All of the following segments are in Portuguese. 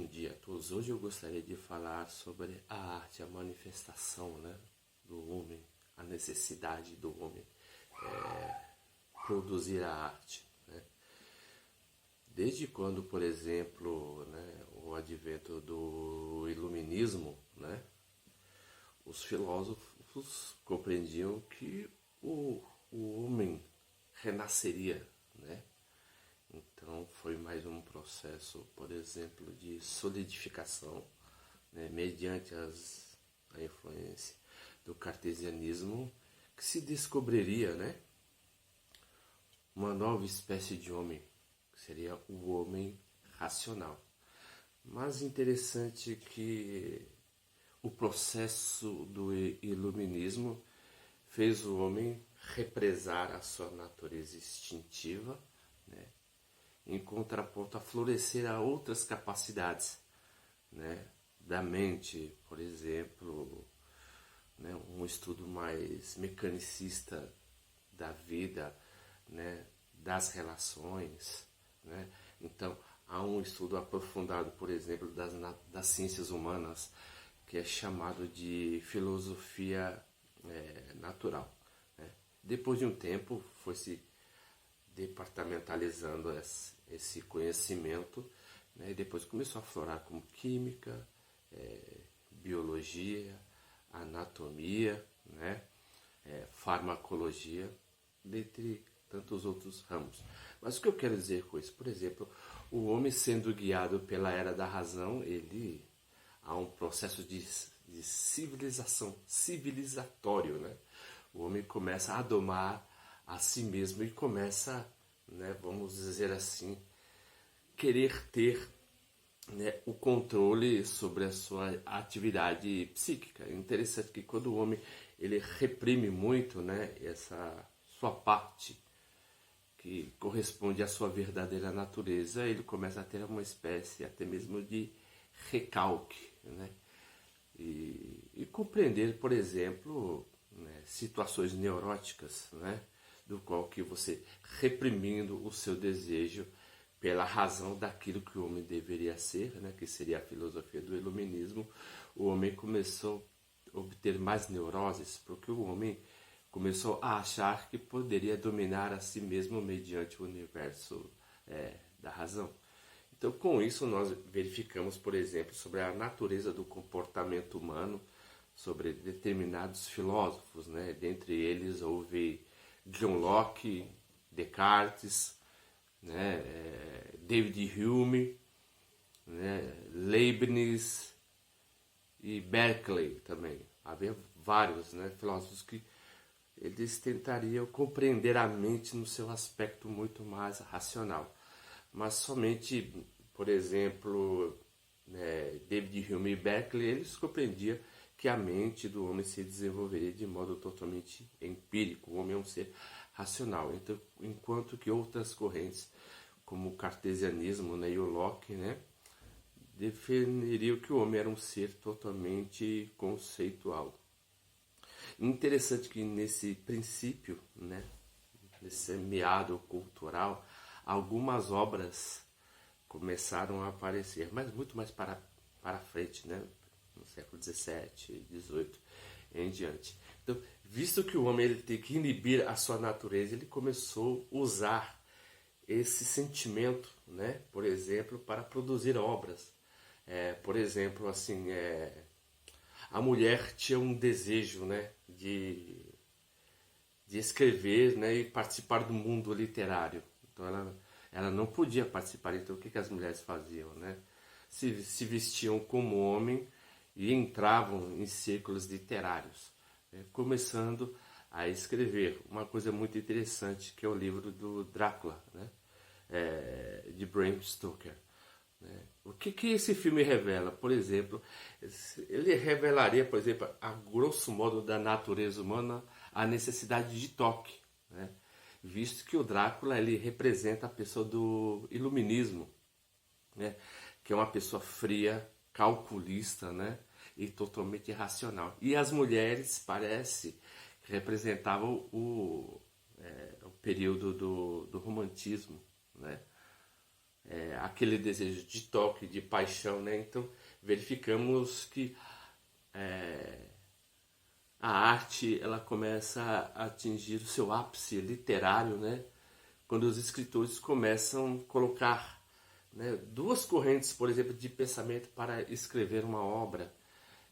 dia a todos. Hoje eu gostaria de falar sobre a arte, a manifestação, né, do homem, a necessidade do homem produzir a arte. Né? Desde quando, por exemplo, né, o advento do iluminismo, né, os filósofos compreendiam que o homem renasceria, né? Então foi mais um processo, por exemplo, de solidificação, né, mediante a influência do cartesianismo, que se descobriria, né, uma nova espécie de homem, que seria o homem racional. Mas interessante que o processo do iluminismo fez o homem represar a sua natureza instintiva, né, em contraponto a florescer a outras capacidades, né, da mente, por exemplo, né, um estudo mais mecanicista da vida, né, das relações, né. Então há um estudo aprofundado, por exemplo, das ciências humanas, que é chamado de filosofia natural. Né. Depois de um tempo foi se departamentalizando esse conhecimento, né, e depois começou a aflorar como química, biologia, anatomia, né, farmacologia, dentre tantos outros ramos. Mas o que eu quero dizer com isso? Por exemplo, o homem sendo guiado pela era da razão, ele há um processo de civilizatório, né? O homem começa a domar a si mesmo e começa, né, vamos dizer assim, querer ter, né, o controle sobre a sua atividade psíquica. É interessante que quando o homem ele reprime muito, né, essa sua parte que corresponde à sua verdadeira natureza, ele começa a ter uma espécie até mesmo de recalque, né? E compreender, por exemplo, né, situações neuróticas, né, do qual que você reprimindo o seu desejo pela razão daquilo que o homem deveria ser, né, que seria a filosofia do iluminismo, o homem começou a obter mais neuroses, porque o homem começou a achar que poderia dominar a si mesmo mediante o universo da razão. Então, com isso, nós verificamos, por exemplo, sobre a natureza do comportamento humano, sobre determinados filósofos, né? Dentre eles houve John Locke, Descartes, né? David Hume, né? Leibniz e Berkeley também. Havia vários, né, filósofos que eles tentariam compreender a mente no seu aspecto muito mais racional. Mas somente, por exemplo, David Hume e Berkeley, eles compreendiam que a mente do homem se desenvolveria de modo totalmente empírico. O homem é um ser racional. Então, enquanto que outras correntes, como o cartesianismo, né, e o Locke, né, definiriam que o homem era um ser totalmente conceitual. Interessante que nesse princípio, né, nesse meado cultural, algumas obras começaram a aparecer, mas muito mais para frente, né? No século XVII, XVIII em diante. Então, visto que o homem ele tem que inibir a sua natureza, ele começou a usar esse sentimento, né? Por exemplo, para produzir obras. Por exemplo, assim, a mulher tinha um desejo, né? De escrever, né, e participar do mundo literário. Então ela não podia participar. Então o que as mulheres faziam? Né? Se vestiam como homem e entravam em círculos literários, né, começando a escrever. Uma coisa muito interessante que é o livro do Drácula, né, de Bram Stoker. Né? O que esse filme revela? Por exemplo, ele revelaria, por exemplo, a grosso modo da natureza humana, a necessidade de toque, né? Visto que o Drácula ele representa a pessoa do iluminismo, né? Que é uma pessoa fria, calculista, né? E totalmente irracional. E as mulheres parece que representavam o período do romantismo, né? aquele desejo de toque, de paixão, né? Então verificamos que a arte ela começa a atingir o seu ápice literário, né? Quando os escritores começam a colocar, né, duas correntes, por exemplo, de pensamento para escrever uma obra.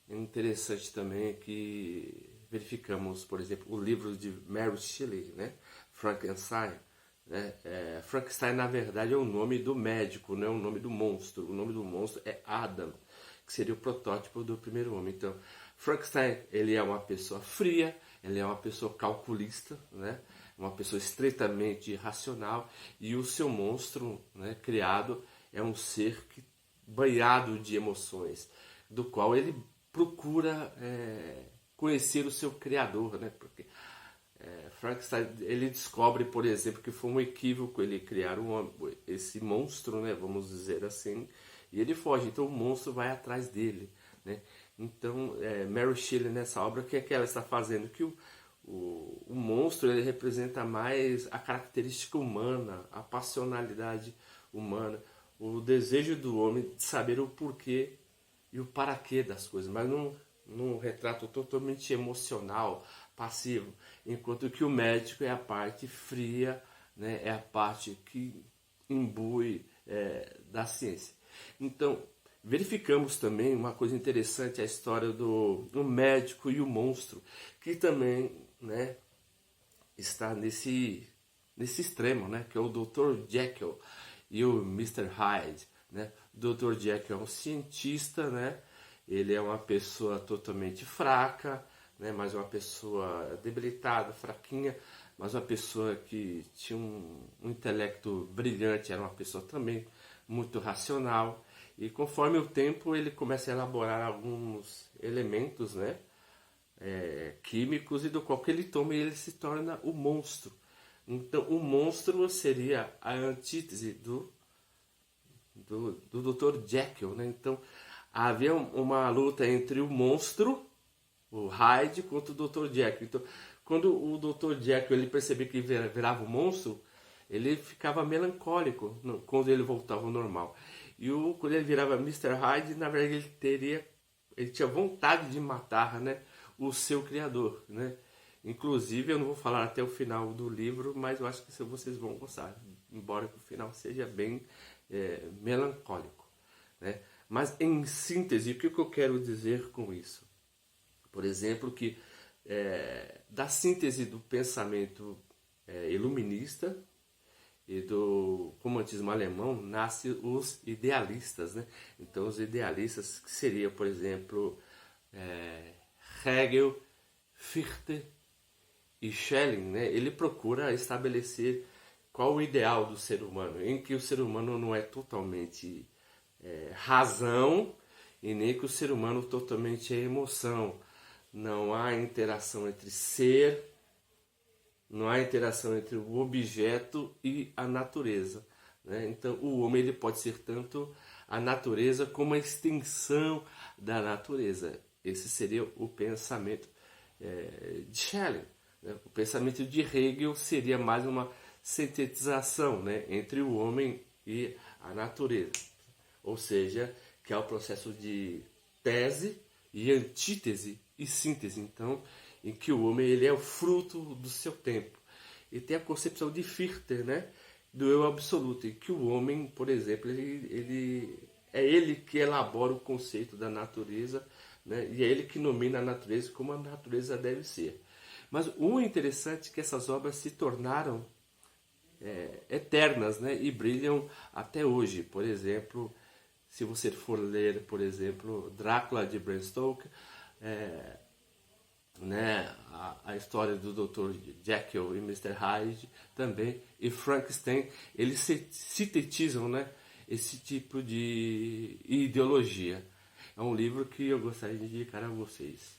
É interessante também que verificamos, por exemplo, o livro de Mary Shelley, né? Frankenstein. Né? Frankenstein, na verdade, é o nome do médico, não é o nome do monstro. O nome do monstro é Adam, que seria o protótipo do primeiro homem. Então, Frankenstein, ele é uma pessoa fria, ele é uma pessoa calculista, né? Uma pessoa estritamente racional, e o seu monstro, né, criado é um ser banhado de emoções, do qual ele procura conhecer o seu criador, né? Porque Frankenstein, ele descobre, por exemplo, que foi um equívoco ele criar esse monstro, né, vamos dizer assim, e ele foge. Então o monstro vai atrás dele, né? Então Mary Shelley, nessa obra, o que é que ela está fazendo? Que o monstro, ele representa mais a característica humana, a passionalidade humana, o desejo do homem de saber o porquê e o para quê das coisas, mas num retrato totalmente emocional, passivo, enquanto que o médico é a parte fria, né, é a parte que imbui da ciência. Então, verificamos também uma coisa interessante, a história do médico e o monstro, que também, né, está nesse extremo, né, que é o Dr. Jekyll e o Mr. Hyde. Né? O Dr. Jekyll é um cientista, né? Ele é uma pessoa totalmente fraca, né? Mas uma pessoa debilitada, fraquinha, mas uma pessoa que tinha um intelecto brilhante, era uma pessoa também muito racional. E conforme o tempo ele começa a elaborar alguns elementos, né, químicos, e do qual que ele toma e ele se torna o monstro. Então o monstro seria a antítese do Dr. Jekyll, né? Então havia uma luta entre o monstro, o Hyde, contra o Dr. Jekyll. Então, quando o Dr. Jekyll ele percebia que virava um monstro, ele ficava melancólico quando ele voltava ao normal. E quando ele virava Mr. Hyde, na verdade ele tinha vontade de matar, né, o seu criador, né? Inclusive, eu não vou falar até o final do livro, mas eu acho que vocês vão gostar, embora o final seja bem melancólico, né? Mas em síntese, o que eu quero dizer com isso? Por exemplo, que da síntese do pensamento iluminista e do romantismo alemão nascem os idealistas, né? Então os idealistas que seriam, por exemplo, Hegel, Fichte e Schelling, né? Ele procura estabelecer qual o ideal do ser humano, em que o ser humano não é totalmente razão e nem que o ser humano totalmente é emoção. Não há interação entre ser, não há interação entre o objeto e a natureza, né? Então o homem ele pode ser tanto a natureza como a extensão da natureza. Esse seria o pensamento de Schelling. Né? O pensamento de Hegel seria mais uma sintetização, né, entre o homem e a natureza. Ou seja, que é o processo de tese e antítese e síntese. Então, em que o homem ele é o fruto do seu tempo. E tem a concepção de Fichte, né, do eu absoluto, em que o homem, por exemplo, ele que elabora o conceito da natureza, né, e é ele que nomina a natureza como a natureza deve ser. Mas o interessante é que essas obras se tornaram eternas, né, e brilham até hoje. Por exemplo, se você for ler, por exemplo, Drácula de Bram Stoker, né, a história do Dr. Jekyll e Mr. Hyde também, e Frankenstein, eles sintetizam, né, esse tipo de ideologia. É um livro que eu gostaria de indicar a vocês.